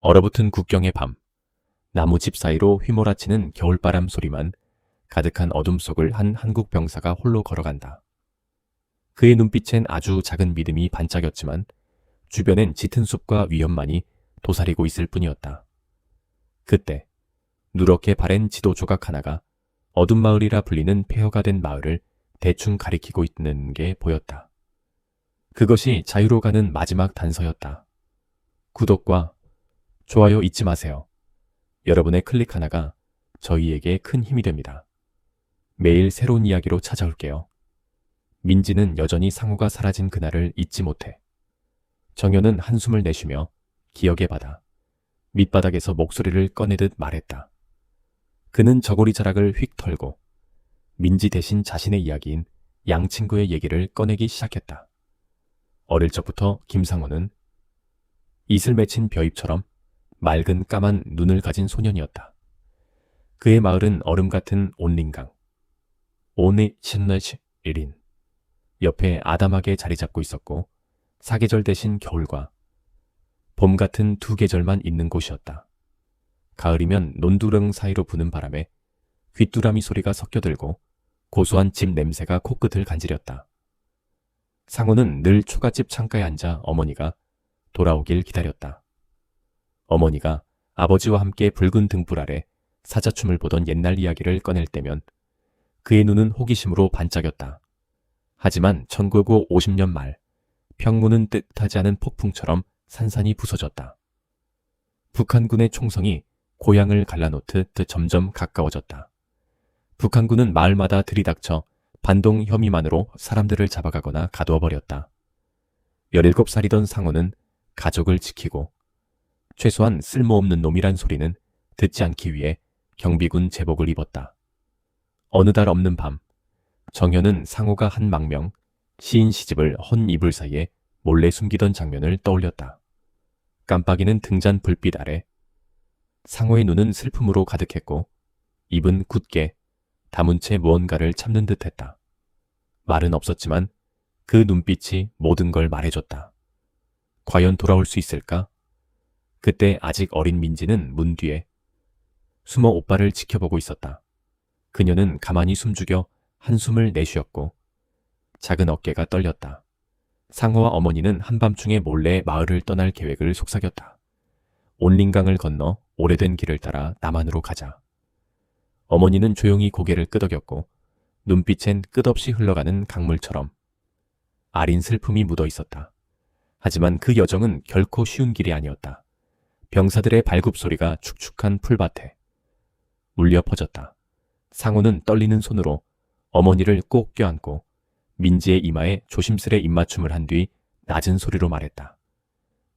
얼어붙은 국경의 밤, 나무집 사이로 휘몰아치는 겨울바람 소리만 가득한 어둠 속을 한 한국 병사가 홀로 걸어간다. 그의 눈빛엔 아주 작은 믿음이 반짝였지만 주변엔 짙은 숲과 위험만이 도사리고 있을 뿐이었다. 그때 누렇게 바랜 지도 조각 하나가 어둠 마을이라 불리는 폐허가 된 마을을 대충 가리키고 있는 게 보였다. 그것이 자유로 가는 마지막 단서였다. 구독과 좋아요 잊지 마세요. 여러분의 클릭 하나가 저희에게 큰 힘이 됩니다. 매일 새로운 이야기로 찾아올게요. 민지는 여전히 상호가 사라진 그날을 잊지 못해. 정연은 한숨을 내쉬며 기억의 바다, 밑바닥에서 목소리를 꺼내듯 말했다. 그는 저고리 자락을 휙 털고 민지 대신 자신의 이야기인 양 친구의 얘기를 꺼내기 시작했다. 어릴 적부터 김상호는 이슬 맺힌 벼잎처럼 맑은 까만 눈을 가진 소년이었다. 그의 마을은 얼음 같은 온린강, 오니 신너시 1인 옆에 아담하게 자리 잡고 있었고 사계절 대신 겨울과 봄 같은 두 계절만 있는 곳이었다. 가을이면 논두렁 사이로 부는 바람에 귀뚜라미 소리가 섞여들고 고소한 집 냄새가 코끝을 간지렸다. 상호는 늘 초가집 창가에 앉아 어머니가 돌아오길 기다렸다. 어머니가 아버지와 함께 붉은 등불 아래 사자춤을 보던 옛날 이야기를 꺼낼 때면 그의 눈은 호기심으로 반짝였다. 하지만 1950년 말 평문은 뜻하지 않은 폭풍처럼 산산이 부서졌다. 북한군의 총성이 고향을 갈라놓듯 점점 가까워졌다. 북한군은 마을마다 들이닥쳐 반동 혐의만으로 사람들을 잡아가거나 가두어버렸다. 17살이던 상호는 가족을 지키고 최소한 쓸모없는 놈이란 소리는 듣지 않기 위해 경비군 제복을 입었다. 어느 달 없는 밤, 정현은 상호가 한 망명, 시인 시집을 헌 이불 사이에 몰래 숨기던 장면을 떠올렸다. 깜빡이는 등잔 불빛 아래 상호의 눈은 슬픔으로 가득했고 입은 굳게 담은 채 무언가를 참는 듯했다. 말은 없었지만 그 눈빛이 모든 걸 말해줬다. 과연 돌아올 수 있을까? 그때 아직 어린 민지는 문 뒤에 숨어 오빠를 지켜보고 있었다. 그녀는 가만히 숨죽여 한숨을 내쉬었고 작은 어깨가 떨렸다. 상호와 어머니는 한밤중에 몰래 마을을 떠날 계획을 속삭였다. 온린강을 건너 오래된 길을 따라 남한으로 가자. 어머니는 조용히 고개를 끄덕였고 눈빛엔 끝없이 흘러가는 강물처럼 아린 슬픔이 묻어 있었다. 하지만 그 여정은 결코 쉬운 길이 아니었다. 병사들의 발굽소리가 축축한 풀밭에 울려 퍼졌다. 상호는 떨리는 손으로 어머니를 꼭 껴안고 민지의 이마에 조심스레 입맞춤을 한 뒤 낮은 소리로 말했다.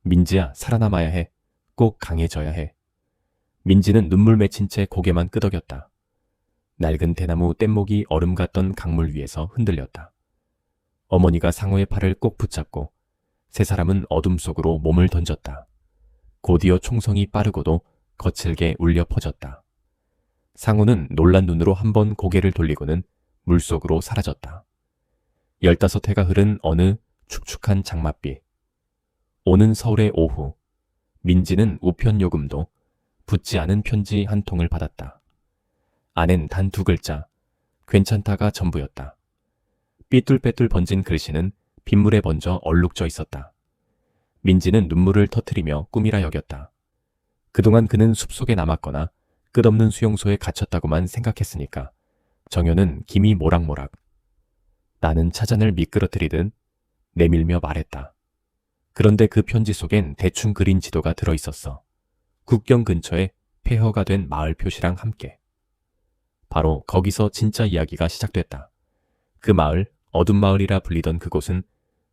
민지야, 살아남아야 해. 꼭 강해져야 해. 민지는 눈물 맺힌 채 고개만 끄덕였다. 낡은 대나무 뗏목이 얼음 같던 강물 위에서 흔들렸다. 어머니가 상호의 팔을 꼭 붙잡고 세 사람은 어둠 속으로 몸을 던졌다. 곧이어 총성이 빠르고도 거칠게 울려 퍼졌다. 상호는 놀란 눈으로 한번 고개를 돌리고는 물속으로 사라졌다. 15해가 흐른 어느 축축한 장맛비. 오는 서울의 오후, 민지는 우편 요금도 붙지 않은 편지 한 통을 받았다. 안엔 단 2글자, 괜찮다가 전부였다. 삐뚤빼뚤 번진 글씨는 빗물에 번져 얼룩져 있었다. 민지는 눈물을 터뜨리며 꿈이라 여겼다. 그동안 그는 숲속에 남았거나 끝없는 수용소에 갇혔다고만 생각했으니까 정연은 김이 모락모락. 나는 차잔을 미끄러뜨리듯 내밀며 말했다. 그런데 그 편지 속엔 대충 그린 지도가 들어있었어. 국경 근처에 폐허가 된 마을 표시랑 함께. 바로 거기서 진짜 이야기가 시작됐다. 그 마을, 어둠 마을이라 불리던 그곳은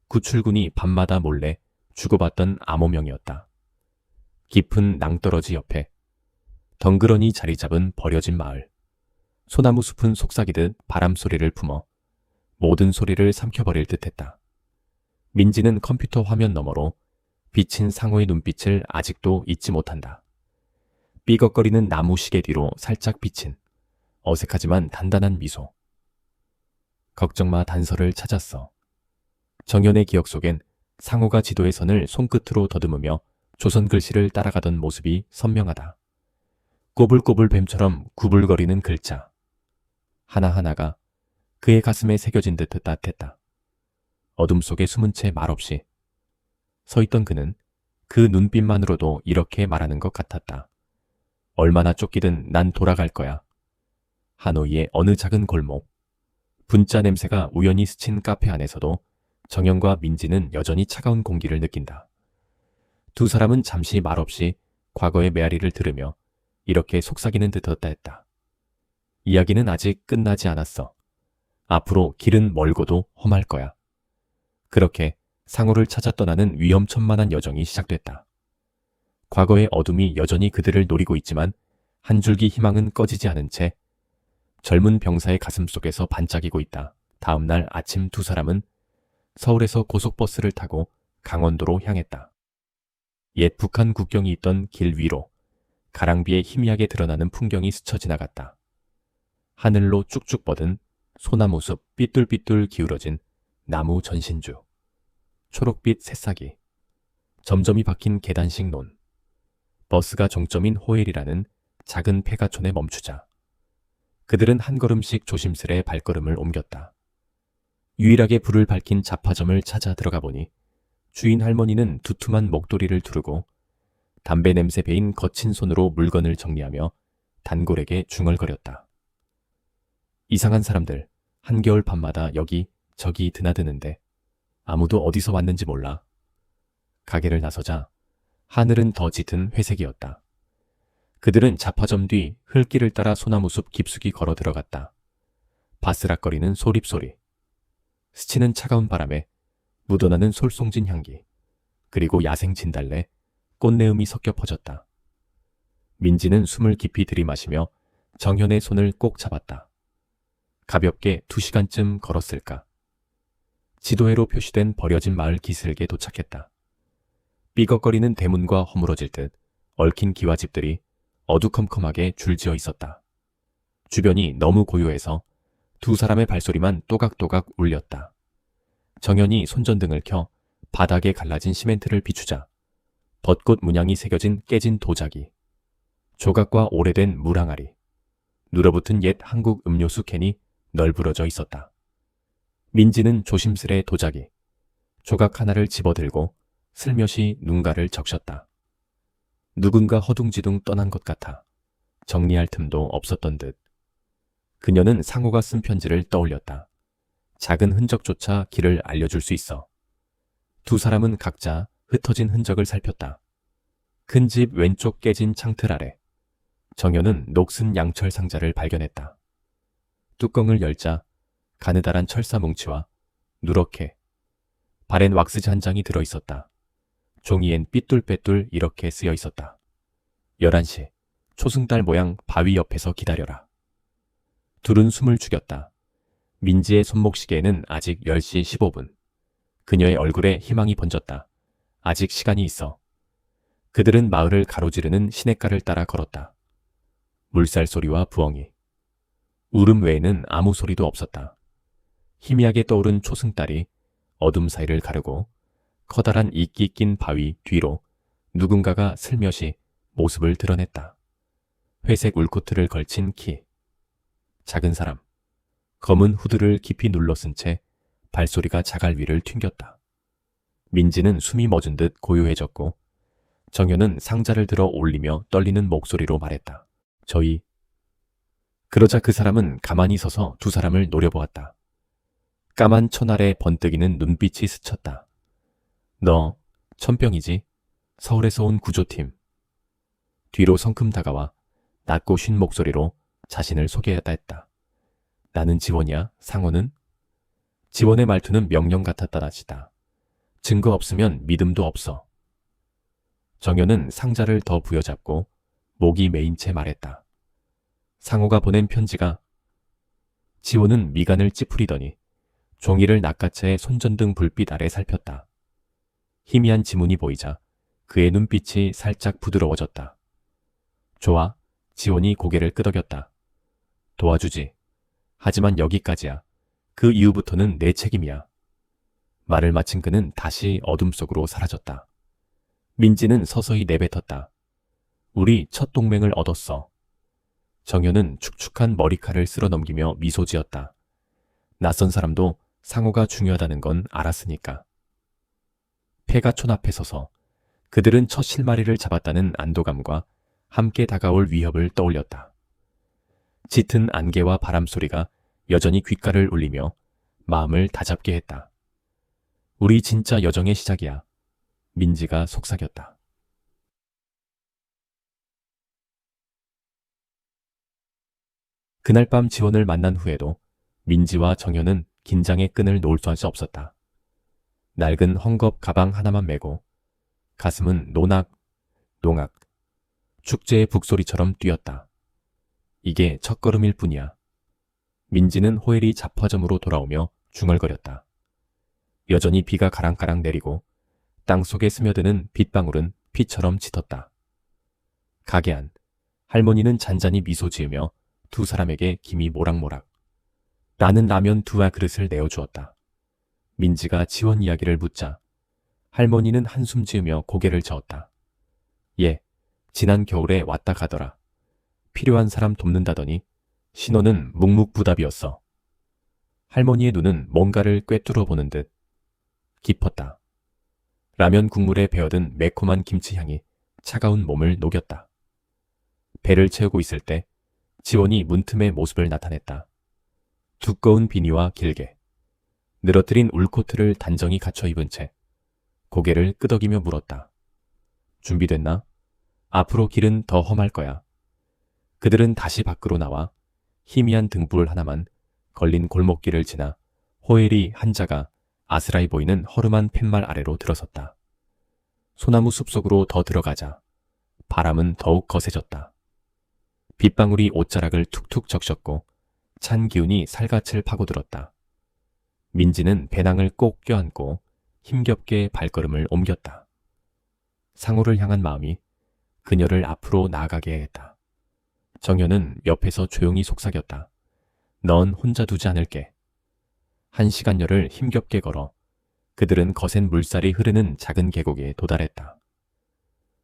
구출군이 밤마다 몰래 주고받던 암호명이었다. 깊은 낭떠러지 옆에 덩그러니 자리 잡은 버려진 마을. 소나무 숲은 속삭이듯 바람 소리를 품어 모든 소리를 삼켜버릴 듯했다. 민지는 컴퓨터 화면 너머로 비친 상호의 눈빛을 아직도 잊지 못한다. 삐걱거리는 나무 시계 뒤로 살짝 비친 어색하지만 단단한 미소. 걱정마, 단서를 찾았어. 정연의 기억 속엔 상호가 지도의 선을 손끝으로 더듬으며 조선 글씨를 따라가던 모습이 선명하다. 꼬불꼬불 뱀처럼 구불거리는 글자. 하나하나가 그의 가슴에 새겨진 듯 따뜻했다. 어둠 속에 숨은 채 말없이 서 있던 그는 그 눈빛만으로도 이렇게 말하는 것 같았다. 얼마나 쫓기든 난 돌아갈 거야. 하노이의 어느 작은 골목. 분짜 냄새가 우연히 스친 카페 안에서도 정연과 민지는 여전히 차가운 공기를 느낀다. 두 사람은 잠시 말없이 과거의 메아리를 들으며 이렇게 속삭이는 듯했다 했다. 이야기는 아직 끝나지 않았어. 앞으로 길은 멀고도 험할 거야. 그렇게 상호를 찾아 떠나는 위험천만한 여정이 시작됐다. 과거의 어둠이 여전히 그들을 노리고 있지만 한 줄기 희망은 꺼지지 않은 채 젊은 병사의 가슴 속에서 반짝이고 있다. 다음 날 아침 두 사람은 서울에서 고속버스를 타고 강원도로 향했다. 옛 북한 국경이 있던 길 위로 가랑비에 희미하게 드러나는 풍경이 스쳐 지나갔다. 하늘로 쭉쭉 뻗은 소나무숲 삐뚤삐뚤 기울어진 나무 전신주, 초록빛 새싹이, 점점이 박힌 계단식 논, 버스가 종점인 호엘이라는 작은 폐가촌에 멈추자 그들은 한 걸음씩 조심스레 발걸음을 옮겼다. 유일하게 불을 밝힌 잡화점을 찾아 들어가 보니 주인 할머니는 두툼한 목도리를 두르고 담배 냄새 배인 거친 손으로 물건을 정리하며 단골에게 중얼거렸다. 이상한 사람들, 한겨울 밤마다 여기 저기 드나드는데 아무도 어디서 왔는지 몰라. 가게를 나서자 하늘은 더 짙은 회색이었다. 그들은 잡화점 뒤 흙길을 따라 소나무숲 깊숙이 걸어 들어갔다. 바스락거리는 소립소리, 스치는 차가운 바람에 묻어나는 솔송진 향기, 그리고 야생 진달래, 꽃내음이 섞여 퍼졌다. 민지는 숨을 깊이 들이마시며 정현의 손을 꼭 잡았다. 가볍게 2시간쯤 걸었을까. 지도회로 표시된 버려진 마을 기슭에 도착했다. 삐걱거리는 대문과 허물어질 듯 얽힌 기와집들이 어두컴컴하게 줄지어 있었다. 주변이 너무 고요해서 두 사람의 발소리만 또각또각 울렸다. 정연이 손전등을 켜 바닥에 갈라진 시멘트를 비추자 벚꽃 문양이 새겨진 깨진 도자기, 조각과 오래된 물항아리, 눌어붙은 옛 한국 음료수 캔이 널브러져 있었다. 민지는 조심스레 도자기, 조각 하나를 집어들고 슬며시 눈가를 적셨다. 누군가 허둥지둥 떠난 것 같아 정리할 틈도 없었던 듯. 그녀는 상호가 쓴 편지를 떠올렸다. 작은 흔적조차 길을 알려줄 수 있어. 두 사람은 각자 흩어진 흔적을 살폈다. 큰 집 왼쪽 깨진 창틀 아래 정연은 녹슨 양철 상자를 발견했다. 뚜껑을 열자 가느다란 철사 뭉치와 누렇게 바랜 왁스지 한 장이 들어있었다. 종이엔 삐뚤빼뚤 이렇게 쓰여 있었다. 11시 초승달 모양 바위 옆에서 기다려라. 둘은 숨을 죽였다. 민지의 손목시계에는 아직 10시 15분. 그녀의 얼굴에 희망이 번졌다. 아직 시간이 있어. 그들은 마을을 가로지르는 시냇가를 따라 걸었다. 물살 소리와 부엉이, 울음 외에는 아무 소리도 없었다. 희미하게 떠오른 초승달이 어둠 사이를 가르고 커다란 이끼 낀 바위 뒤로 누군가가 슬며시 모습을 드러냈다. 회색 울코트를 걸친 키, 작은 사람, 검은 후드를 깊이 눌러쓴 채 발소리가 자갈 위를 튕겼다. 민지는 숨이 멎은 듯 고요해졌고 정연은 상자를 들어 올리며 떨리는 목소리로 말했다. 저희. 그러자 그 사람은 가만히 서서 두 사람을 노려보았다. 까만 천 아래 번뜩이는 눈빛이 스쳤다. 너 천병이지? 서울에서 온 구조팀. 뒤로 성큼 다가와 낮고 쉰 목소리로 자신을 소개했다 했다. 나는 지원이야. 상호는? 지원의 말투는 명령 같았다 낫이다. 증거 없으면 믿음도 없어. 정연은 상자를 더 부여잡고 목이 메인 채 말했다. 상호가 보낸 편지가. 지원은 미간을 찌푸리더니 종이를 낚아채 손전등 불빛 아래 살폈다. 희미한 지문이 보이자 그의 눈빛이 살짝 부드러워졌다. 좋아. 지원이 고개를 끄덕였다. 도와주지. 하지만 여기까지야. 그 이후부터는 내 책임이야. 말을 마친 그는 다시 어둠 속으로 사라졌다. 민지는 서서히 내뱉었다. 우리 첫 동맹을 얻었어. 정현은 축축한 머리칼을 쓸어 넘기며 미소 지었다. 낯선 사람도 상호가 중요하다는 건 알았으니까. 폐가촌 앞에 서서 그들은 첫 실마리를 잡았다는 안도감과 함께 다가올 위협을 떠올렸다. 짙은 안개와 바람 소리가 여전히 귓가를 울리며 마음을 다잡게 했다. 우리 진짜 여정의 시작이야. 민지가 속삭였다. 그날 밤 지원을 만난 후에도 민지와 정현은 긴장의 끈을 놓을 수 없었다. 낡은 헝겊 가방 하나만 메고 가슴은 노낙, 농악, 축제의 북소리처럼 뛰었다. 이게 첫걸음일 뿐이야. 민지는 호엘이 잡화점으로 돌아오며 중얼거렸다. 여전히 비가 가랑가랑 내리고 땅속에 스며드는 빗방울은 피처럼 짙었다. 가게 안 할머니는 잔잔히 미소 지으며 두 사람에게 김이 모락모락. 나는 라면 2그릇을 내어주었다. 민지가 지원 이야기를 묻자 할머니는 한숨 지으며 고개를 저었다. 예, 지난 겨울에 왔다 가더라. 필요한 사람 돕는다더니 신호는 묵묵부답이었어. 할머니의 눈은 뭔가를 꿰뚫어 보는 듯 깊었다. 라면 국물에 배어든 매콤한 김치향이 차가운 몸을 녹였다. 배를 채우고 있을 때 지원이 문틈의 모습을 나타냈다. 두꺼운 비니와 길게 늘어뜨린 울코트를 단정히 갖춰 입은 채 고개를 끄덕이며 물었다. 준비됐나? 앞으로 길은 더 험할 거야. 그들은 다시 밖으로 나와 희미한 등불 하나만 걸린 골목길을 지나 호엘이 한자가 아스라이 보이는 허름한 팻말 아래로 들어섰다. 소나무 숲속으로 더 들어가자 바람은 더욱 거세졌다. 빗방울이 옷자락을 툭툭 적셨고 찬 기운이 살갗을 파고들었다. 민지는 배낭을 꼭 껴안고 힘겹게 발걸음을 옮겼다. 상호를 향한 마음이 그녀를 앞으로 나아가게 했다. 정현은 옆에서 조용히 속삭였다. 넌 혼자 두지 않을게. 1시간여를 힘겹게 걸어 그들은 거센 물살이 흐르는 작은 계곡에 도달했다.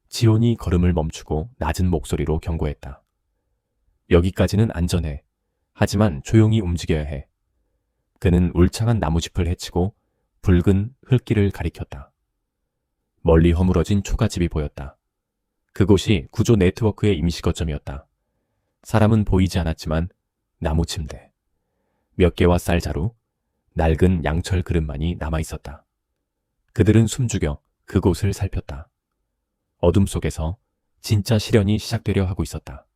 지온이 걸음을 멈추고 낮은 목소리로 경고했다. 여기까지는 안전해. 하지만 조용히 움직여야 해. 그는 울창한 나무짚을 헤치고 붉은 흙길을 가리켰다. 멀리 허물어진 초가집이 보였다. 그곳이 구조 네트워크의 임시 거점이었다. 사람은 보이지 않았지만 나무 침대, 몇 개와 쌀자루, 낡은 양철 그릇만이 남아있었다. 그들은 숨죽여 그곳을 살폈다. 어둠 속에서 진짜 실현이 시작되려 하고 있었다.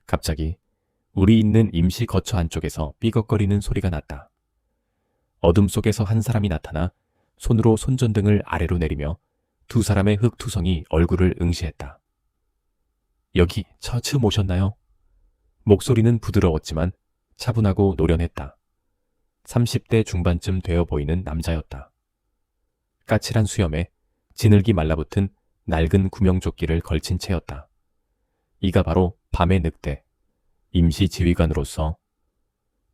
갑자기 우리 있는 임시 거처 안쪽에서 삐걱거리는 소리가 났다. 어둠 속에서 한 사람이 나타나 손으로 손전등을 아래로 내리며 두 사람의 흙투성이 얼굴을 응시했다. 여기 처음 오셨나요? 목소리는 부드러웠지만 차분하고 노련했다. 30대 중반쯤 되어 보이는 남자였다. 까칠한 수염에 지늘기 말라붙은 낡은 구명조끼를 걸친 채였다. 이가 바로 밤의 늑대, 임시 지휘관으로서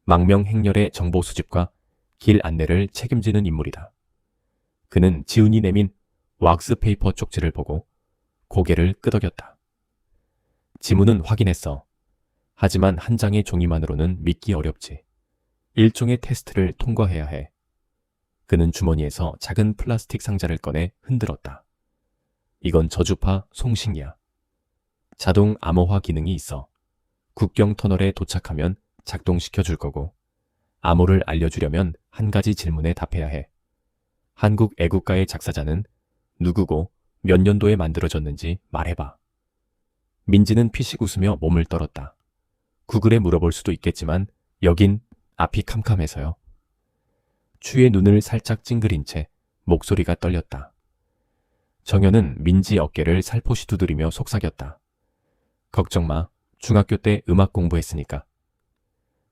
망명 행렬의 정보 수집과 길 안내를 책임지는 인물이다. 그는 지훈이 내민 왁스페이퍼 쪽지를 보고 고개를 끄덕였다. 지문은 확인했어. 하지만 한 장의 종이만으로는 믿기 어렵지. 일종의 테스트를 통과해야 해. 그는 주머니에서 작은 플라스틱 상자를 꺼내 흔들었다. 이건 저주파 송신이야. 자동 암호화 기능이 있어. 국경 터널에 도착하면 작동시켜 줄 거고 암호를 알려주려면 한 가지 질문에 답해야 해. 한국 애국가의 작사자는 누구고 몇 년도에 만들어졌는지 말해봐. 민지는 피식 웃으며 몸을 떨었다. 구글에 물어볼 수도 있겠지만 여긴 앞이 캄캄해서요. 추의 눈을 살짝 찡그린 채 목소리가 떨렸다. 정현은 민지 어깨를 살포시 두드리며 속삭였다. 걱정 마. 중학교 때 음악 공부했으니까.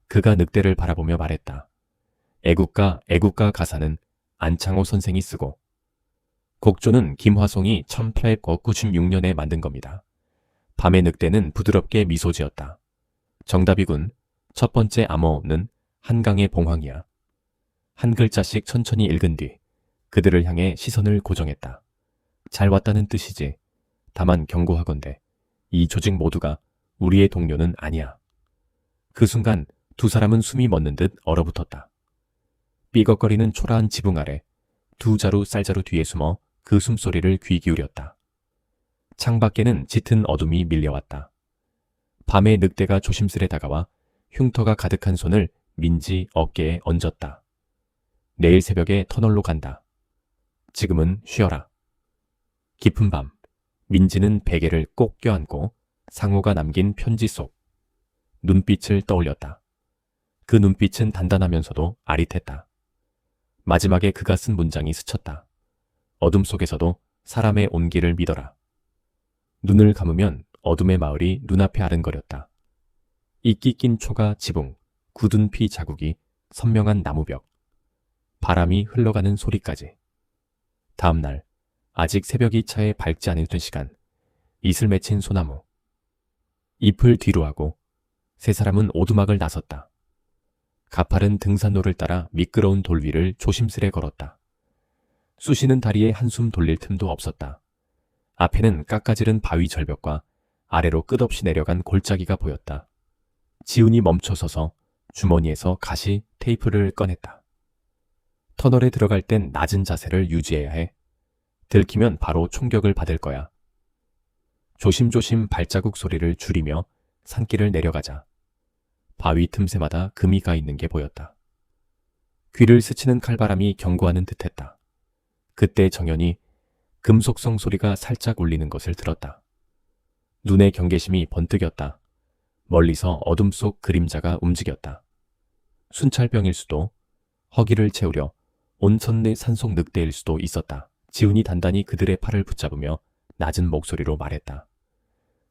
그가 늑대를 바라보며 말했다. 애국가 가사는 안창호 선생이 쓰고 곡조는 김화송이 1896년에 만든 겁니다. 밤의 늑대는 부드럽게 미소 지었다. 정답이군. 첫 번째 암호는 한강의 봉황이야. 한 글자씩 천천히 읽은 뒤 그들을 향해 시선을 고정했다. 잘 왔다는 뜻이지. 다만 경고하건대 이 조직 모두가 우리의 동료는 아니야. 그 순간 두 사람은 숨이 멎는 듯 얼어붙었다. 삐걱거리는 초라한 지붕 아래 두 자루 쌀자루 뒤에 숨어 그 숨소리를 귀 기울였다. 창밖에는 짙은 어둠이 밀려왔다. 밤의 늑대가 조심스레 다가와 흉터가 가득한 손을 민지 어깨에 얹었다. 내일 새벽에 터널로 간다. 지금은 쉬어라. 깊은 밤, 민지는 베개를 꼭 껴안고 상호가 남긴 편지 속 눈빛을 떠올렸다. 그 눈빛은 단단하면서도 아릿했다. 마지막에 그가 쓴 문장이 스쳤다. 어둠 속에서도 사람의 온기를 믿어라. 눈을 감으면 어둠의 마을이 눈앞에 아른거렸다. 이끼 낀 초가 지붕, 굳은 피 자국이 선명한 나무벽, 바람이 흘러가는 소리까지. 다음 날, 아직 새벽이 차에 밝지 않던 시간, 이슬 맺힌 소나무. 잎을 뒤로 하고 세 사람은 오두막을 나섰다. 가파른 등산로를 따라 미끄러운 돌 위를 조심스레 걸었다. 쑤시는 다리에 한숨 돌릴 틈도 없었다. 앞에는 깎아지른 바위 절벽과 아래로 끝없이 내려간 골짜기가 보였다. 지훈이 멈춰서서 주머니에서 가시 테이프를 꺼냈다. 터널에 들어갈 땐 낮은 자세를 유지해야 해. 들키면 바로 총격을 받을 거야. 조심조심 발자국 소리를 줄이며 산길을 내려가자. 바위 틈새마다 금이 가 있는 게 보였다. 귀를 스치는 칼바람이 경고하는 듯했다. 그때 정연이 금속성 소리가 살짝 울리는 것을 들었다. 눈의 경계심이 번뜩였다. 멀리서 어둠 속 그림자가 움직였다. 순찰병일 수도, 허기를 채우려 온 선내 산속 늑대일 수도 있었다. 지훈이 단단히 그들의 팔을 붙잡으며 낮은 목소리로 말했다.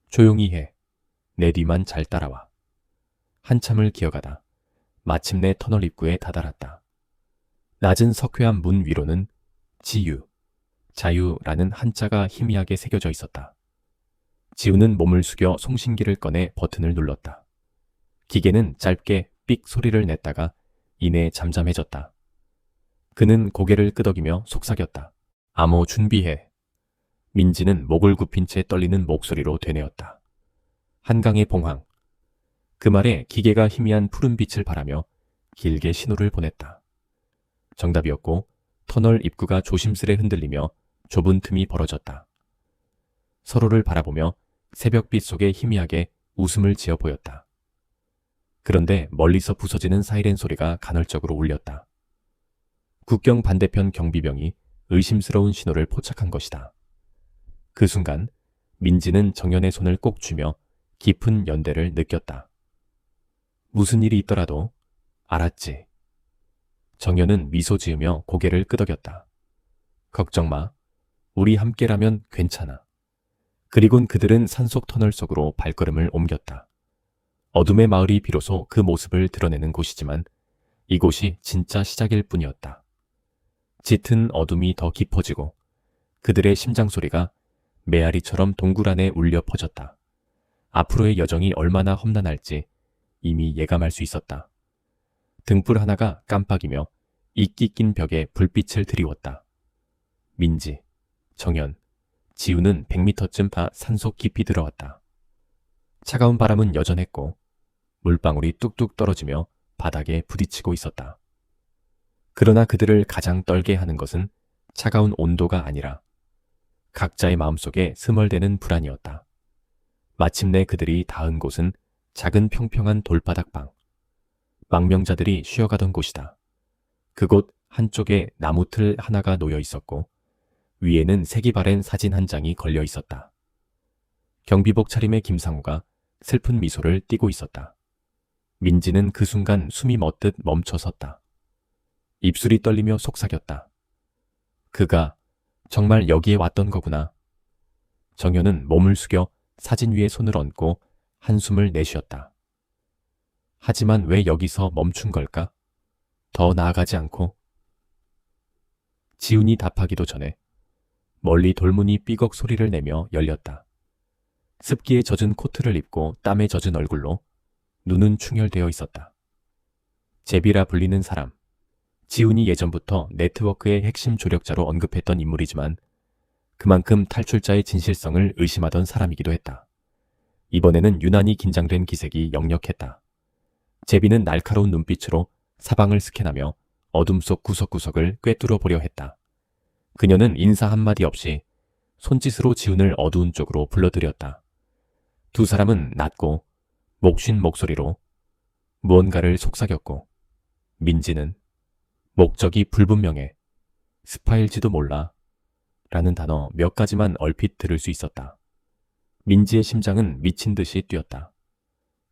조용히 해. 내 뒤만 잘 따라와. 한참을 기어가다 마침내 터널 입구에 다다랐다. 낮은 석회암 문 위로는 지유, 자유라는 한자가 희미하게 새겨져 있었다. 지훈은 몸을 숙여 송신기를 꺼내 버튼을 눌렀다. 기계는 짧게 삑 소리를 냈다가 이내 잠잠해졌다. 그는 고개를 끄덕이며 속삭였다. 암호 준비해. 민지는 목을 굽힌 채 떨리는 목소리로 되뇌었다. 한강의 봉황. 그 말에 기계가 희미한 푸른 빛을 발하며 길게 신호를 보냈다. 정답이었고 터널 입구가 조심스레 흔들리며 좁은 틈이 벌어졌다. 서로를 바라보며 새벽빛 속에 희미하게 웃음을 지어 보였다. 그런데 멀리서 부서지는 사이렌 소리가 간헐적으로 울렸다. 국경 반대편 경비병이 의심스러운 신호를 포착한 것이다. 그 순간 민지는 정연의 손을 꼭 쥐며 깊은 연대를 느꼈다. 무슨 일이 있더라도 알았지. 정연은 미소 지으며 고개를 끄덕였다. 걱정 마. 우리 함께라면 괜찮아. 그리곤 그들은 산속 터널 속으로 발걸음을 옮겼다. 어둠의 마을이 비로소 그 모습을 드러내는 곳이지만 이곳이 진짜 시작일 뿐이었다. 짙은 어둠이 더 깊어지고 그들의 심장 소리가 메아리처럼 동굴 안에 울려 퍼졌다. 앞으로의 여정이 얼마나 험난할지 이미 예감할 수 있었다. 등불 하나가 깜빡이며 이끼 낀 벽에 불빛을 드리웠다. 민지, 정연, 지우는 100m쯤 파 산속 깊이 들어왔다. 차가운 바람은 여전했고 물방울이 뚝뚝 떨어지며 바닥에 부딪히고 있었다. 그러나 그들을 가장 떨게 하는 것은 차가운 온도가 아니라 각자의 마음속에 스멀대는 불안이었다. 마침내 그들이 닿은 곳은 작은 평평한 돌바닥방. 망명자들이 쉬어가던 곳이다. 그곳 한쪽에 나무틀 하나가 놓여 있었고 위에는 색이 바랜 사진 한 장이 걸려 있었다. 경비복 차림의 김상우가 슬픈 미소를 띠고 있었다. 민지는 그 순간 숨이 멎듯 멈춰 섰다. 입술이 떨리며 속삭였다. 그가 정말 여기에 왔던 거구나. 정연은 몸을 숙여 사진 위에 손을 얹고 한숨을 내쉬었다. 하지만 왜 여기서 멈춘 걸까? 더 나아가지 않고? 지훈이 답하기도 전에 멀리 돌문이 삐걱 소리를 내며 열렸다. 습기에 젖은 코트를 입고 땀에 젖은 얼굴로 눈은 충혈되어 있었다. 제비라 불리는 사람. 지훈이 예전부터 네트워크의 핵심 조력자로 언급했던 인물이지만 그만큼 탈출자의 진실성을 의심하던 사람이기도 했다. 이번에는 유난히 긴장된 기색이 역력했다. 제비는 날카로운 눈빛으로 사방을 스캔하며 어둠 속 구석구석을 꿰뚫어 보려 했다. 그녀는 인사 한마디 없이 손짓으로 지훈을 어두운 쪽으로 불러들였다. 두 사람은 낮고 목쉰 목소리로 무언가를 속삭였고, 민지는 목적이 불분명해, 스파일지도 몰라 라는 단어 몇 가지만 얼핏 들을 수 있었다. 민지의 심장은 미친 듯이 뛰었다.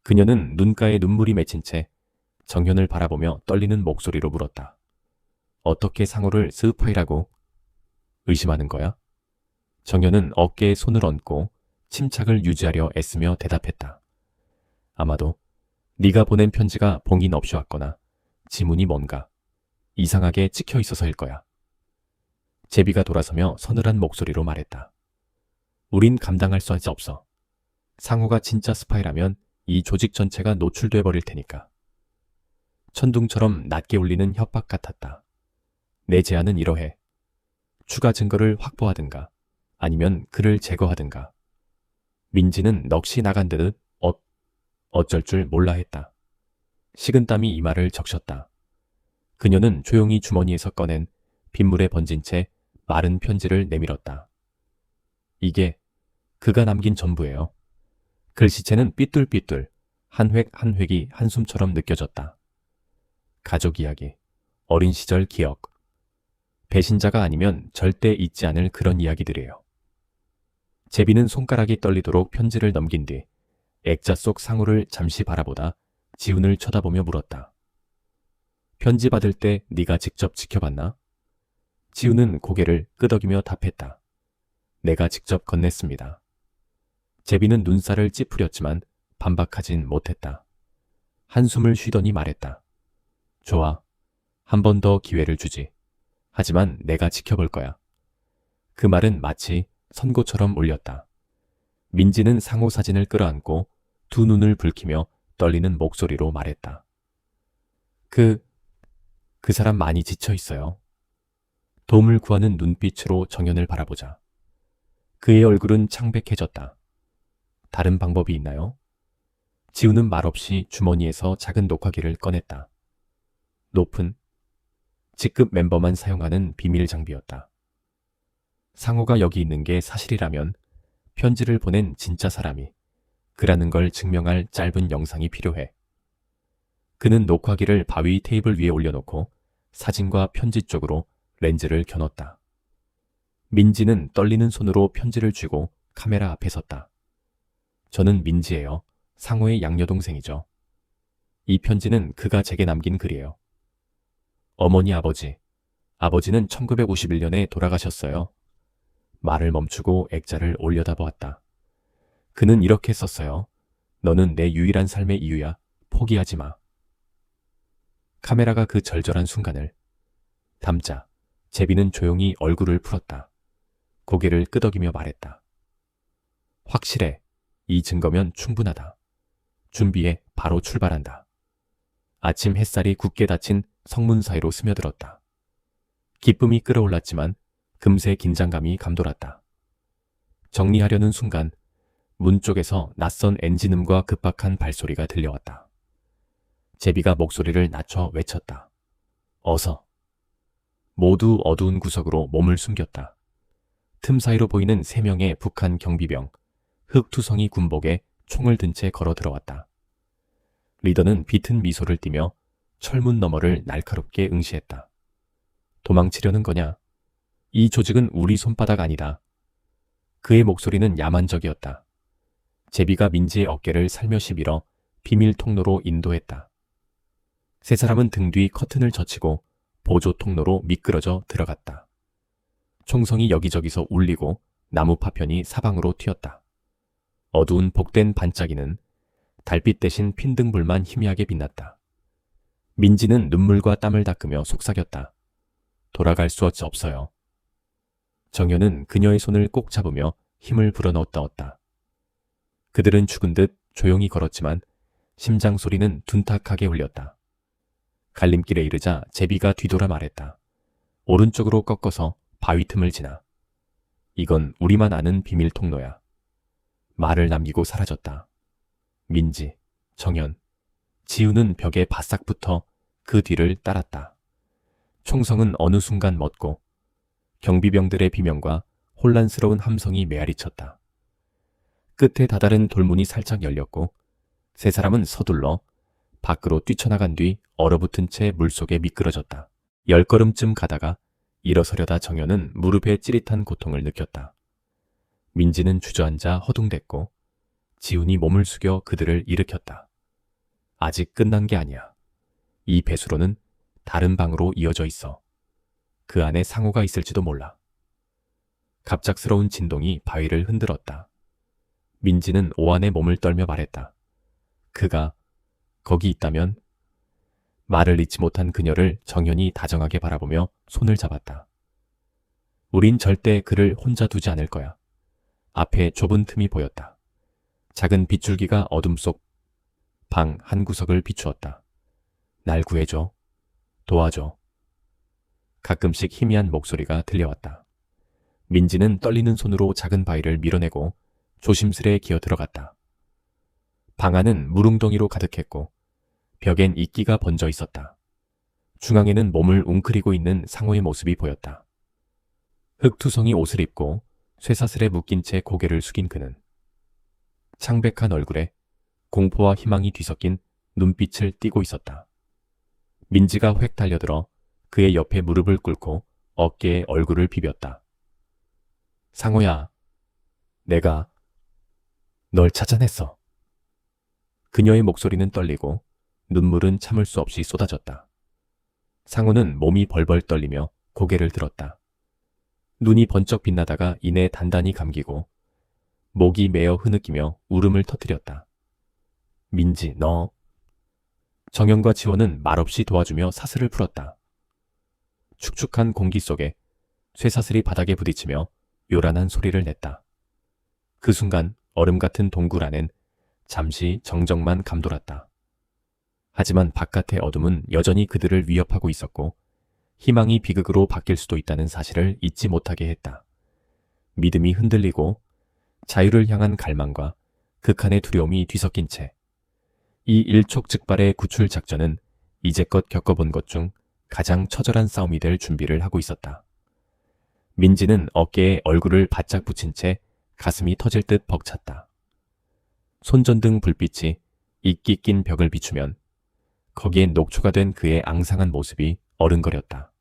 그녀는 눈가에 눈물이 맺힌 채 정현을 바라보며 떨리는 목소리로 물었다. 어떻게 상호를 스파이라고 의심하는 거야? 정현은 어깨에 손을 얹고 침착을 유지하려 애쓰며 대답했다. 아마도 네가 보낸 편지가 봉인 없이 왔거나 지문이 뭔가 이상하게 찍혀 있어서일 거야. 제비가 돌아서며 서늘한 목소리로 말했다. 우린 감당할 수 없어. 상호가 진짜 스파이라면 이 조직 전체가 노출돼 버릴 테니까. 천둥처럼 낮게 울리는 협박 같았다. 내 제안은 이러해. 추가 증거를 확보하든가 아니면 그를 제거하든가. 민지는 넋이 나간 듯 어쩔 줄 몰라 했다. 식은땀이 이마를 적셨다. 그녀는 조용히 주머니에서 꺼낸 빗물에 번진 채 마른 편지를 내밀었다. 이게 그가 남긴 전부예요. 글씨체는 삐뚤삐뚤, 한 획 한 획이 한숨처럼 느껴졌다. 가족 이야기, 어린 시절 기억, 배신자가 아니면 절대 잊지 않을 그런 이야기들이에요. 제비는 손가락이 떨리도록 편지를 넘긴 뒤 액자 속 상호를 잠시 바라보다 지훈을 쳐다보며 물었다. 편지 받을 때 네가 직접 지켜봤나? 지훈은 고개를 끄덕이며 답했다. 내가 직접 건넸습니다. 제비는 눈살을 찌푸렸지만 반박하진 못했다. 한숨을 쉬더니 말했다. 좋아. 한 번 더 기회를 주지. 하지만 내가 지켜볼 거야. 그 말은 마치 선고처럼 울렸다. 민지는 상호 사진을 끌어안고 두 눈을 붉히며 떨리는 목소리로 말했다. 그 사람 많이 지쳐 있어요. 도움을 구하는 눈빛으로 정연을 바라보자. 그의 얼굴은 창백해졌다. 다른 방법이 있나요? 지훈은 말없이 주머니에서 작은 녹화기를 꺼냈다. 높은 직급 멤버만 사용하는 비밀 장비였다. 상호가 여기 있는 게 사실이라면 편지를 보낸 진짜 사람이 그라는 걸 증명할 짧은 영상이 필요해. 그는 녹화기를 바위 테이블 위에 올려놓고 사진과 편지 쪽으로 렌즈를 켜놓았다. 민지는 떨리는 손으로 편지를 쥐고 카메라 앞에 섰다. 저는 민지예요. 상호의 양여동생이죠. 이 편지는 그가 제게 남긴 글이에요. 어머니 아버지는 1951년에 돌아가셨어요. 말을 멈추고 액자를 올려다보았다. 그는 이렇게 썼어요. 너는 내 유일한 삶의 이유야. 포기하지 마. 카메라가 그 절절한 순간을 담자 제비는 조용히 얼굴을 풀었다. 고개를 끄덕이며 말했다. 확실해. 이 증거면 충분하다. 준비해. 바로 출발한다. 아침 햇살이 굳게 닫힌 성문 사이로 스며들었다. 기쁨이 끌어올랐지만 금세 긴장감이 감돌았다. 정리하려는 순간 문 쪽에서 낯선 엔진음과 급박한 발소리가 들려왔다. 제비가 목소리를 낮춰 외쳤다. 어서. 모두 어두운 구석으로 몸을 숨겼다. 틈 사이로 보이는 3명의 북한 경비병, 흑투성이 군복에 총을 든 채 걸어 들어왔다. 리더는 비튼 미소를 띠며 철문 너머를 날카롭게 응시했다. 도망치려는 거냐? 이 조직은 우리 손바닥 아니다. 그의 목소리는 야만적이었다. 제비가 민지의 어깨를 살며시 밀어 비밀 통로로 인도했다. 세 사람은 등 뒤 커튼을 젖히고 보조 통로로 미끄러져 들어갔다. 총성이 여기저기서 울리고 나무 파편이 사방으로 튀었다. 어두운 복된 반짝이는 달빛 대신 핀등불만 희미하게 빛났다. 민지는 눈물과 땀을 닦으며 속삭였다. 돌아갈 수 없어요. 정현은 그녀의 손을 꼭 잡으며 힘을 불어넣었다. 그들은 죽은 듯 조용히 걸었지만 심장 소리는 둔탁하게 울렸다. 갈림길에 이르자 제비가 뒤돌아 말했다. 오른쪽으로 꺾어서 바위 틈을 지나. 이건 우리만 아는 비밀 통로야. 말을 남기고 사라졌다. 민지, 정연, 지우는 벽에 바싹 붙어 그 뒤를 따랐다. 총성은 어느 순간 멎고 경비병들의 비명과 혼란스러운 함성이 메아리쳤다. 끝에 다다른 돌문이 살짝 열렸고 세 사람은 서둘러 밖으로 뛰쳐나간 뒤 얼어붙은 채 물속에 미끄러졌다. 10걸음쯤 가다가 일어서려다 정연은 무릎에 찌릿한 고통을 느꼈다. 민지는 주저앉아 허둥댔고 지훈이 몸을 숙여 그들을 일으켰다. 아직 끝난 게 아니야. 이 배수로는 다른 방으로 이어져 있어. 그 안에 상호가 있을지도 몰라. 갑작스러운 진동이 바위를 흔들었다. 민지는 오한의 몸을 떨며 말했다. 그가 거기 있다면? 말을 잇지 못한 그녀를 정연이 다정하게 바라보며 손을 잡았다. 우린 절대 그를 혼자 두지 않을 거야. 앞에 좁은 틈이 보였다. 작은 빗줄기가 어둠 속 방 한 구석을 비추었다. 날 구해줘. 도와줘. 가끔씩 희미한 목소리가 들려왔다. 민지는 떨리는 손으로 작은 바위를 밀어내고 조심스레 기어 들어갔다. 방 안은 물웅덩이로 가득했고 벽엔 이끼가 번져 있었다. 중앙에는 몸을 웅크리고 있는 상호의 모습이 보였다. 흙투성이 옷을 입고 쇠사슬에 묶인 채 고개를 숙인 그는 창백한 얼굴에 공포와 희망이 뒤섞인 눈빛을 띠고 있었다. 민지가 획 달려들어 그의 옆에 무릎을 꿇고 어깨에 얼굴을 비볐다. 상호야, 내가 널 찾아냈어. 그녀의 목소리는 떨리고 눈물은 참을 수 없이 쏟아졌다. 상호는 몸이 벌벌 떨리며 고개를 들었다. 눈이 번쩍 빛나다가 이내 단단히 감기고 목이 메어 흐느끼며 울음을 터뜨렸다. 민지, 너. 정연과 지원은 말없이 도와주며 사슬을 풀었다. 축축한 공기 속에 쇠사슬이 바닥에 부딪히며 요란한 소리를 냈다. 그 순간 얼음 같은 동굴 안엔 잠시 정적만 감돌았다. 하지만 바깥의 어둠은 여전히 그들을 위협하고 있었고 희망이 비극으로 바뀔 수도 있다는 사실을 잊지 못하게 했다. 믿음이 흔들리고 자유를 향한 갈망과 극한의 두려움이 뒤섞인 채 이 일촉즉발의 구출 작전은 이제껏 겪어본 것 중 가장 처절한 싸움이 될 준비를 하고 있었다. 민지는 어깨에 얼굴을 바짝 붙인 채 가슴이 터질 듯 벅찼다. 손전등 불빛이 이끼 낀 벽을 비추면 거기에 녹초가 된 그의 앙상한 모습이 어른거렸다.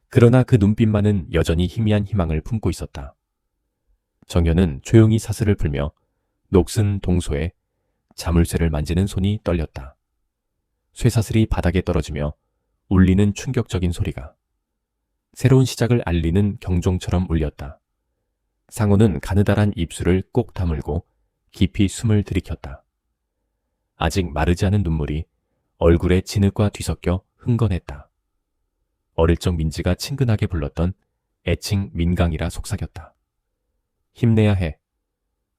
그러나 그 눈빛만은 여전히 희미한 희망을 품고 있었다. 정연은 조용히 사슬을 풀며 녹슨 동소에 자물쇠를 만지는 손이 떨렸다. 쇠사슬이 바닥에 떨어지며 울리는 충격적인 소리가 새로운 시작을 알리는 경종처럼 울렸다. 상호는 가느다란 입술을 꼭 다물고 깊이 숨을 들이켰다. 아직 마르지 않은 눈물이 얼굴에 진흙과 뒤섞여 흥건했다. 어릴 적 민지가 친근하게 불렀던 애칭 민강이라 속삭였다. 힘내야 해.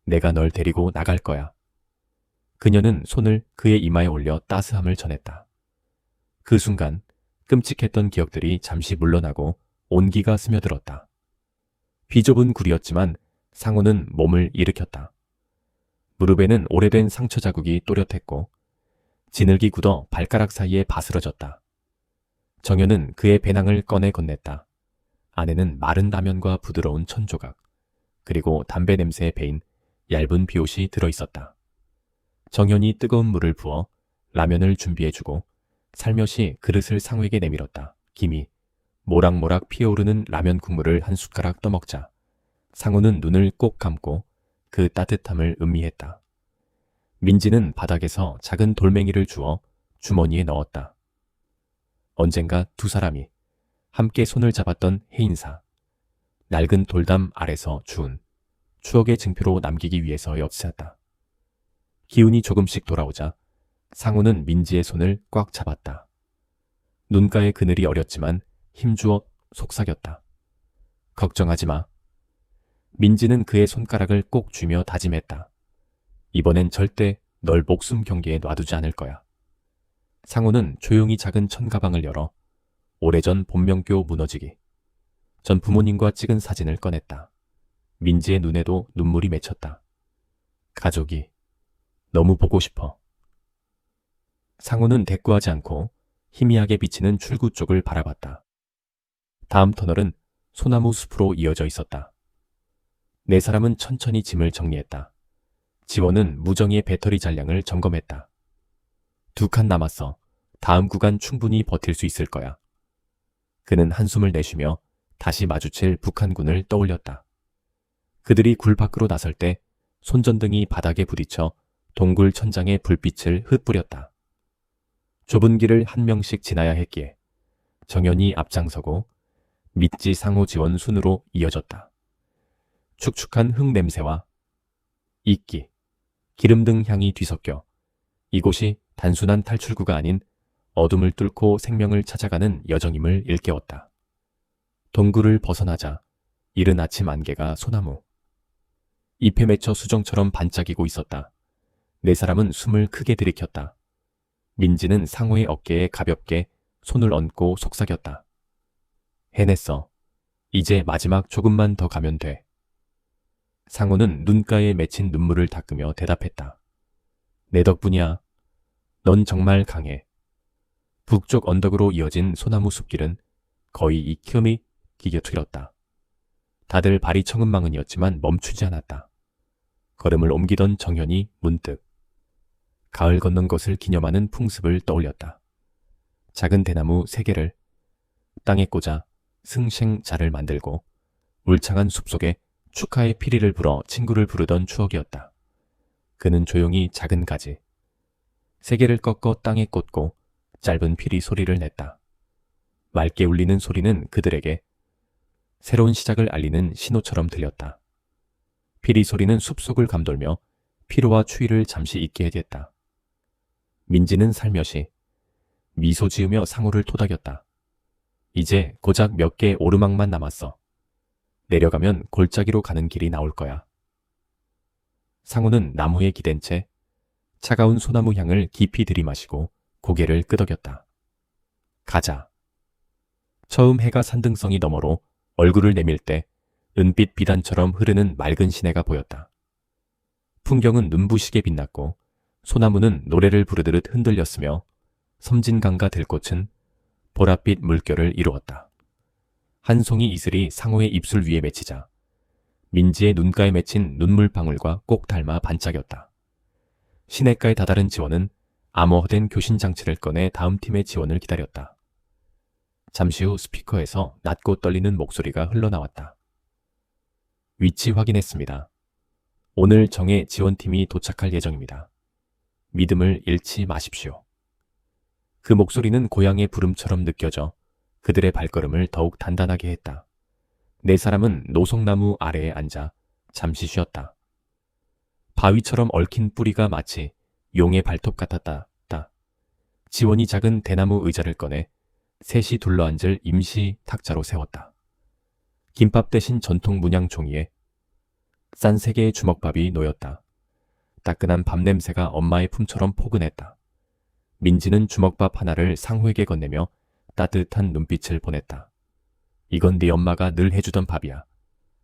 내가 널 데리고 나갈 거야. 그녀는 손을 그의 이마에 올려 따스함을 전했다. 그 순간 끔찍했던 기억들이 잠시 물러나고 온기가 스며들었다. 비좁은 굴이었지만 상호는 몸을 일으켰다. 무릎에는 오래된 상처 자국이 또렷했고 진흙이 굳어 발가락 사이에 바스러졌다. 정연은 그의 배낭을 꺼내 건넸다. 안에는 마른 라면과 부드러운 천조각, 그리고 담배 냄새에 배인 얇은 비옷이 들어있었다. 정연이 뜨거운 물을 부어 라면을 준비해주고 살며시 그릇을 상호에게 내밀었다. 김이 모락모락 피어오르는 라면 국물을 한 숟가락 떠먹자 상호는 눈을 꼭 감고 그 따뜻함을 음미했다. 민지는 바닥에서 작은 돌멩이를 주워 주머니에 넣었다. 언젠가 두 사람이 함께 손을 잡았던 해인사, 낡은 돌담 아래서 주운 추억의 증표로 남기기 위해서 엿새었다. 기운이 조금씩 돌아오자 상호는 민지의 손을 꽉 잡았다. 눈가의 그늘이 어렸지만 힘주어 속삭였다. 걱정하지 마. 민지는 그의 손가락을 꼭 쥐며 다짐했다. 이번엔 절대 널 목숨 경계에 놔두지 않을 거야. 상호는 조용히 작은 천가방을 열어 오래전 본명교 무너지기 전 부모님과 찍은 사진을 꺼냈다. 민지의 눈에도 눈물이 맺혔다. 가족이 너무 보고 싶어. 상호는 대꾸하지 않고 희미하게 비치는 출구 쪽을 바라봤다. 다음 터널은 소나무 숲으로 이어져 있었다. 네 사람은 천천히 짐을 정리했다. 지원은 무정이의 배터리 잔량을 점검했다. 2칸 남았어. 다음 구간 충분히 버틸 수 있을 거야. 그는 한숨을 내쉬며 다시 마주칠 북한군을 떠올렸다. 그들이 굴 밖으로 나설 때 손전등이 바닥에 부딪혀 동굴 천장에 불빛을 흩뿌렸다. 좁은 길을 한 명씩 지나야 했기에 정연이 앞장서고 밑지 상호 지원 순으로 이어졌다. 축축한 흙 냄새와 이끼, 기름 등 향이 뒤섞여 이곳이 단순한 탈출구가 아닌 어둠을 뚫고 생명을 찾아가는 여정임을 일깨웠다. 동굴을 벗어나자 이른 아침 안개가 소나무 잎에 맺혀 수정처럼 반짝이고 있었다. 네 사람은 숨을 크게 들이켰다. 민지는 상호의 어깨에 가볍게 손을 얹고 속삭였다. 해냈어. 이제 마지막 조금만 더 가면 돼. 상호는 눈가에 맺힌 눈물을 닦으며 대답했다. 내 덕분이야. 넌 정말 강해. 북쪽 언덕으로 이어진 소나무 숲길은 거의 익힘이 기겨트렸다. 다들 발이 청은망은이었지만 멈추지 않았다. 걸음을 옮기던 정현이 문득 가을 걷는 것을 기념하는 풍습을 떠올렸다. 작은 대나무 3개를 땅에 꽂아 승생자를 만들고 울창한 숲속에 축하의 피리를 불어 친구를 부르던 추억이었다. 그는 조용히 작은 가지 3개를 꺾어 땅에 꽂고 짧은 피리 소리를 냈다. 맑게 울리는 소리는 그들에게 새로운 시작을 알리는 신호처럼 들렸다. 피리 소리는 숲속을 감돌며 피로와 추위를 잠시 잊게 해댔다. 민지는 살며시 미소 지으며 상호를 토닥였다. 이제 고작 몇 개의 오르막만 남았어. 내려가면 골짜기로 가는 길이 나올 거야. 상호는 나무에 기댄 채 차가운 소나무 향을 깊이 들이마시고 고개를 끄덕였다. 가자. 처음 해가 산등성이 너머로 얼굴을 내밀 때 은빛 비단처럼 흐르는 맑은 시내가 보였다. 풍경은 눈부시게 빛났고 소나무는 노래를 부르듯 흔들렸으며 섬진강과 들꽃은 보랏빛 물결을 이루었다. 한 송이 이슬이 상호의 입술 위에 맺히자 민지의 눈가에 맺힌 눈물방울과 꼭 닮아 반짝였다. 시냇가에 다다른 지원은 암호화된 교신 장치를 꺼내 다음 팀의 지원을 기다렸다. 잠시 후 스피커에서 낮고 떨리는 목소리가 흘러나왔다. 위치 확인했습니다. 오늘 정예 지원팀이 도착할 예정입니다. 믿음을 잃지 마십시오. 그 목소리는 고향의 부름처럼 느껴져 그들의 발걸음을 더욱 단단하게 했다. 네 사람은 노송나무 아래에 앉아 잠시 쉬었다. 바위처럼 얽힌 뿌리가 마치 용의 발톱 같았다. 지원이 작은 대나무 의자를 꺼내 셋이 둘러앉을 임시 탁자로 세웠다. 김밥 대신 전통 문양 종이에 싼 3개의 주먹밥이 놓였다. 따끈한 밥 냄새가 엄마의 품처럼 포근했다. 민지는 주먹밥 하나를 상호에게 건네며 따뜻한 눈빛을 보냈다. 이건 네 엄마가 늘 해주던 밥이야.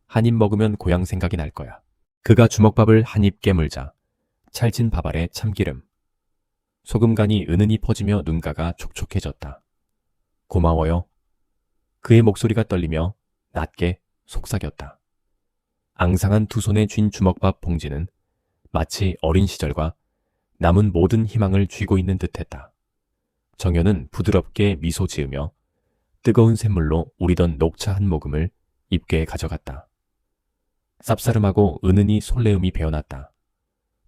한 입 먹으면 고향 생각이 날 거야. 그가 주먹밥을 한 입 깨물자 찰진 밥 아래 참기름, 소금간이 은은히 퍼지며 눈가가 촉촉해졌다. 고마워요. 그의 목소리가 떨리며 낮게 속삭였다. 앙상한 두 손에 쥔 주먹밥 봉지는 마치 어린 시절과 남은 모든 희망을 쥐고 있는 듯했다. 정연은 부드럽게 미소 지으며 뜨거운 샘물로 우리던 녹차 한 모금을 입게에 가져갔다. 쌉싸름하고 은은히 솔레음이 배어났다.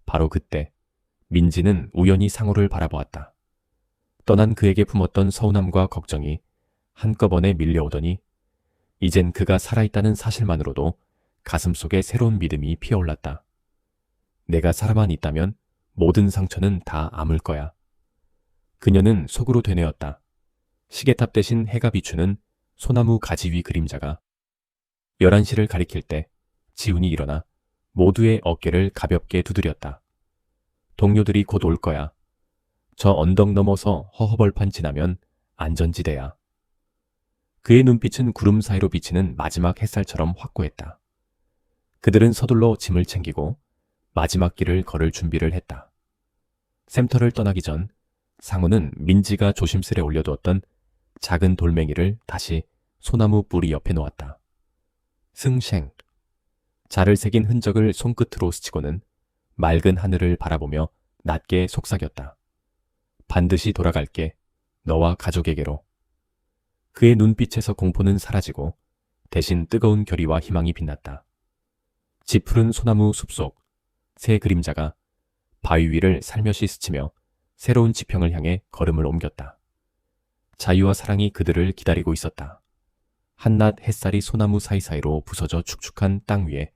바로 그때 민지는 우연히 상호를 바라보았다. 떠난 그에게 품었던 서운함과 걱정이 한꺼번에 밀려오더니 이젠 그가 살아있다는 사실만으로도 가슴속에 새로운 믿음이 피어올랐다. 내가 살아만 있다면 모든 상처는 다 아물 거야. 그녀는 속으로 되뇌었다. 시계탑 대신 해가 비추는 소나무 가지 위 그림자가 11시를 가리킬 때 지훈이 일어나 모두의 어깨를 가볍게 두드렸다. 동료들이 곧 올 거야. 저 언덕 넘어서 허허벌판 지나면 안전지대야. 그의 눈빛은 구름 사이로 비치는 마지막 햇살처럼 확고했다. 그들은 서둘러 짐을 챙기고 마지막 길을 걸을 준비를 했다. 샘터를 떠나기 전 상우는 민지가 조심스레 올려두었던 작은 돌멩이를 다시 소나무 뿌리 옆에 놓았다. 승생. 자를 새긴 흔적을 손끝으로 스치고는 맑은 하늘을 바라보며 낮게 속삭였다. 반드시 돌아갈게. 너와 가족에게로. 그의 눈빛에서 공포는 사라지고 대신 뜨거운 결의와 희망이 빛났다. 짙푸른 소나무 숲속 새 그림자가 바위 위를 살며시 스치며 새로운 지평을 향해 걸음을 옮겼다. 자유와 사랑이 그들을 기다리고 있었다. 한낮 햇살이 소나무 사이사이로 부서져 축축한 땅 위에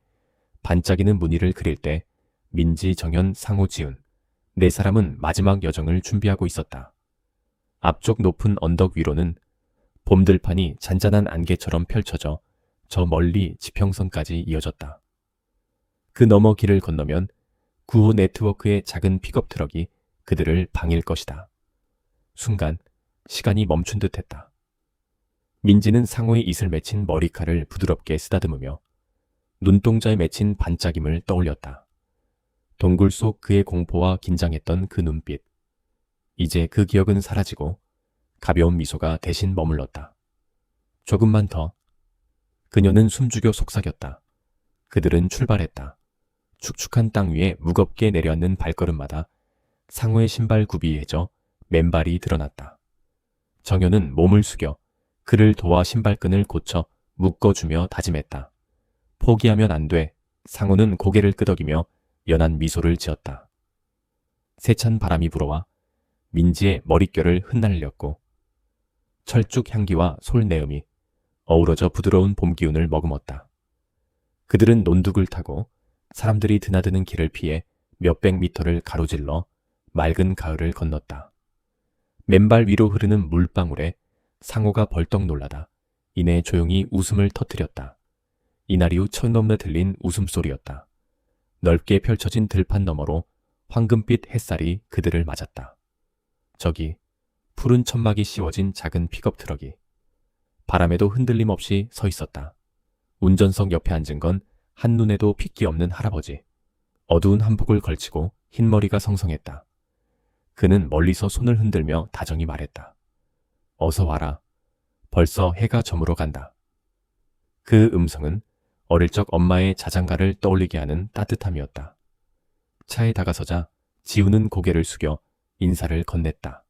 반짝이는 무늬를 그릴 때 민지, 정현, 상호, 지훈 네 사람은 마지막 여정을 준비하고 있었다. 앞쪽 높은 언덕 위로는 봄들판이 잔잔한 안개처럼 펼쳐져 저 멀리 지평선까지 이어졌다. 그 너머 길을 건너면 구호 네트워크의 작은 픽업 트럭이 그들을 방일 것이다. 순간 시간이 멈춘 듯 했다. 민지는 상호의 이슬 맺힌 머리칼을 부드럽게 쓰다듬으며 눈동자에 맺힌 반짝임을 떠올렸다. 동굴 속 그의 공포와 긴장했던 그 눈빛. 이제 그 기억은 사라지고 가벼운 미소가 대신 머물렀다. 조금만 더. 그녀는 숨죽여 속삭였다. 그들은 출발했다. 축축한 땅 위에 무겁게 내려앉는 발걸음마다 상호의 신발 굽이 해져 맨발이 드러났다. 정현은 몸을 숙여 그를 도와 신발끈을 고쳐 묶어주며 다짐했다. 포기하면 안 돼. 상호는 고개를 끄덕이며 연한 미소를 지었다. 세찬 바람이 불어와 민지의 머릿결을 흩날렸고 철쭉 향기와 솔내음이 어우러져 부드러운 봄 기운을 머금었다. 그들은 논둑을 타고 사람들이 드나드는 길을 피해 몇백 미터를 가로질러 맑은 가을을 건넜다. 맨발 위로 흐르는 물방울에 상호가 벌떡 놀라다 이내 조용히 웃음을 터뜨렸다. 이날 이후 처음에 들린 웃음소리였다. 넓게 펼쳐진 들판 너머로 황금빛 햇살이 그들을 맞았다. 저기 푸른 천막이 씌워진 작은 픽업 트럭이 바람에도 흔들림 없이 서 있었다. 운전석 옆에 앉은 건 한눈에도 핏기 없는 할아버지. 어두운 한복을 걸치고 흰머리가 성성했다. 그는 멀리서 손을 흔들며 다정히 말했다. 어서 와라. 벌써 해가 저물어 간다. 그 음성은 어릴 적 엄마의 자장가를 떠올리게 하는 따뜻함이었다. 차에 다가서자 지우는 고개를 숙여 인사를 건넸다.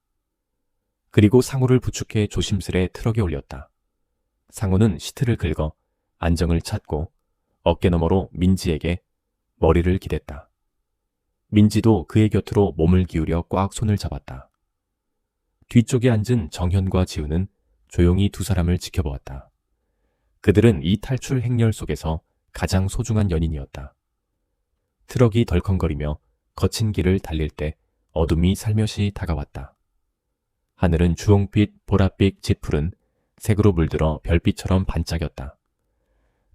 그리고 상호를 부축해 조심스레 트럭에 올렸다. 상호는 시트를 긁어 안정을 찾고 어깨너머로 민지에게 머리를 기댔다. 민지도 그의 곁으로 몸을 기울여 꽉 손을 잡았다. 뒤쪽에 앉은 정현과 지우는 조용히 두 사람을 지켜보았다. 그들은 이 탈출 행렬 속에서 가장 소중한 연인이었다. 트럭이 덜컹거리며 거친 길을 달릴 때 어둠이 살며시 다가왔다. 하늘은 주홍빛, 보랏빛, 짙푸른 색으로 물들어 별빛처럼 반짝였다.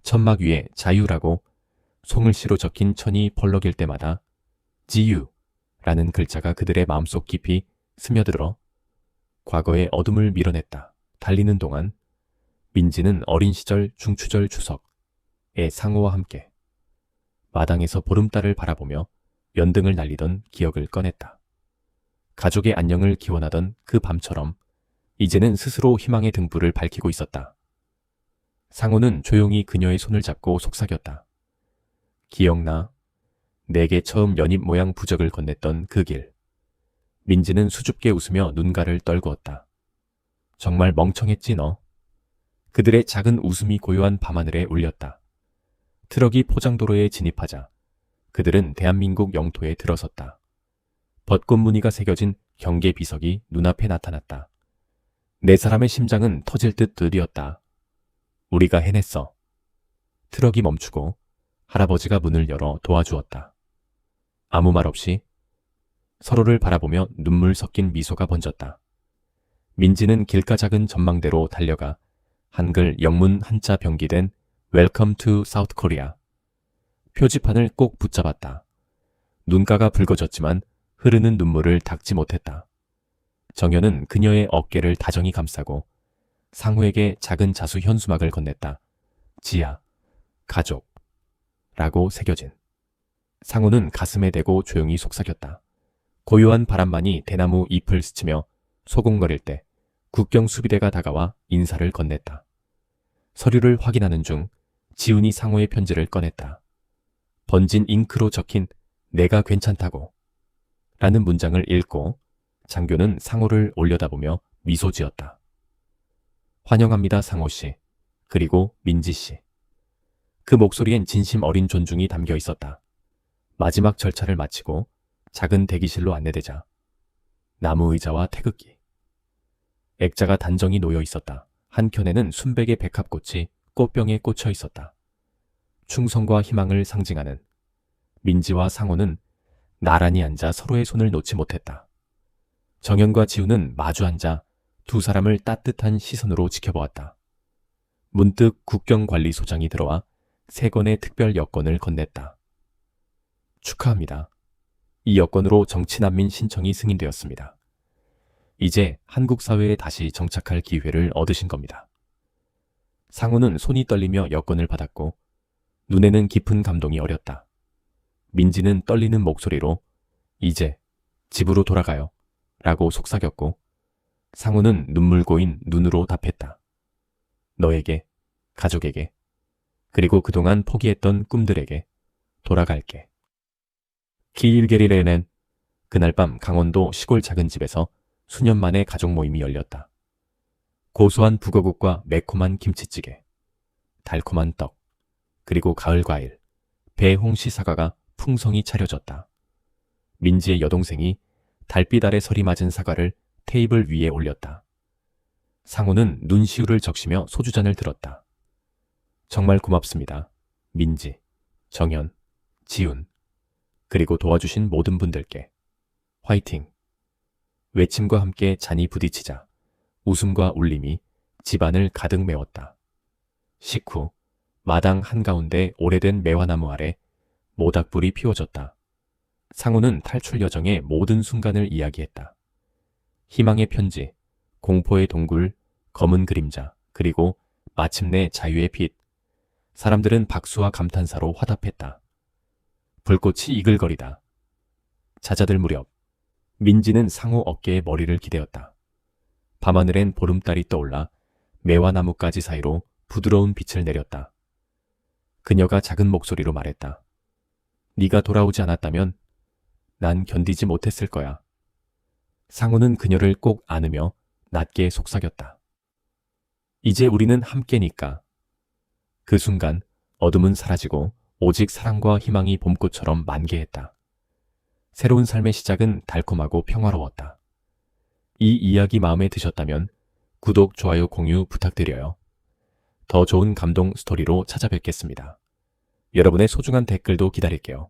천막 위에 자유라고 송글씨로 적힌 천이 펄럭일 때마다 지유라는 글자가 그들의 마음속 깊이 스며들어 과거의 어둠을 밀어냈다. 달리는 동안 민지는 어린 시절 중추절 추석의 상호와 함께 마당에서 보름달을 바라보며 연등을 날리던 기억을 꺼냈다. 가족의 안녕을 기원하던 그 밤처럼 이제는 스스로 희망의 등불을 밝히고 있었다. 상호는 조용히 그녀의 손을 잡고 속삭였다. 기억나? 내게 처음 연잎 모양 부적을 건넸던 그 길. 민지는 수줍게 웃으며 눈가를 떨구었다. 정말 멍청했지 너. 그들의 작은 웃음이 고요한 밤하늘에 울렸다. 트럭이 포장도로에 진입하자 그들은 대한민국 영토에 들어섰다. 벚꽃 무늬가 새겨진 경계 비석이 눈앞에 나타났다. 네 사람의 심장은 터질 듯 들이었다. 우리가 해냈어. 트럭이 멈추고 할아버지가 문을 열어 도와주었다. 아무 말 없이 서로를 바라보며 눈물 섞인 미소가 번졌다. 민지는 길가 작은 전망대로 달려가 한글 영문 한자 병기된 Welcome to South Korea 표지판을 꼭 붙잡았다. 눈가가 붉어졌지만 흐르는 눈물을 닦지 못했다. 정현은 그녀의 어깨를 다정히 감싸고 상우에게 작은 자수 현수막을 건넸다. 지야, 가족. 라고 새겨진. 상우는 가슴에 대고 조용히 속삭였다. 고요한 바람만이 대나무 잎을 스치며 소곤거릴 때 국경 수비대가 다가와 인사를 건넸다. 서류를 확인하는 중 지훈이 상우의 편지를 꺼냈다. 번진 잉크로 적힌 내가 괜찮다고 라는 문장을 읽고 장교는 상우를 올려다보며 미소 지었다. 환영합니다, 상우씨. 그리고 민지씨. 그 목소리엔 진심 어린 존중이 담겨 있었다. 마지막 절차를 마치고 작은 대기실로 안내되자 나무 의자와 태극기, 액자가 단정히 놓여 있었다. 한켠에는 순백의 백합꽃이 꽃병에 꽂혀 있었다. 충성과 희망을 상징하는. 민지와 상호는 나란히 앉아 서로의 손을 놓지 못했다. 정연과 지우는 마주 앉아 두 사람을 따뜻한 시선으로 지켜보았다. 문득 국경관리소장이 들어와 3건의 특별 여권을 건넸다. 축하합니다. 이 여권으로 정치난민 신청이 승인되었습니다. 이제 한국 사회에 다시 정착할 기회를 얻으신 겁니다. 상우는 손이 떨리며 여권을 받았고 눈에는 깊은 감동이 어렸다. 민지는 떨리는 목소리로 이제 집으로 돌아가요 라고 속삭였고 상우는 눈물 고인 눈으로 답했다. 너에게, 가족에게, 그리고 그동안 포기했던 꿈들에게 돌아갈게. 키일게리레는 그날 밤 강원도 시골 작은 집에서 수년 만에 가족 모임이 열렸다. 고소한 북어국과 매콤한 김치찌개, 달콤한 떡, 그리고 가을 과일, 배 홍시 사과가 풍성히 차려졌다. 민지의 여동생이 달빛 아래 설이 맞은 사과를 테이블 위에 올렸다. 상우는 눈시울을 적시며 소주잔을 들었다. 정말 고맙습니다. 민지, 정연, 지훈, 그리고 도와주신 모든 분들께. 화이팅! 외침과 함께 잔이 부딪히자 웃음과 울림이 집안을 가득 메웠다. 식후 마당 한가운데 오래된 매화나무 아래 모닥불이 피워졌다. 상우는 탈출 여정의 모든 순간을 이야기했다. 희망의 편지, 공포의 동굴, 검은 그림자, 그리고 마침내 자유의 빛. 사람들은 박수와 감탄사로 화답했다. 불꽃이 이글거리다. 잦아들 무렵 민지는 상우 어깨에 머리를 기대었다. 밤하늘엔 보름달이 떠올라 매화나무가지 사이로 부드러운 빛을 내렸다. 그녀가 작은 목소리로 말했다. 네가 돌아오지 않았다면 난 견디지 못했을 거야. 상우는 그녀를 꼭 안으며 낮게 속삭였다. 이제 우리는 함께니까. 그 순간 어둠은 사라지고 오직 사랑과 희망이 봄꽃처럼 만개했다. 새로운 삶의 시작은 달콤하고 평화로웠다. 이 이야기 마음에 드셨다면 구독, 좋아요, 공유 부탁드려요. 더 좋은 감동 스토리로 찾아뵙겠습니다. 여러분의 소중한 댓글도 기다릴게요.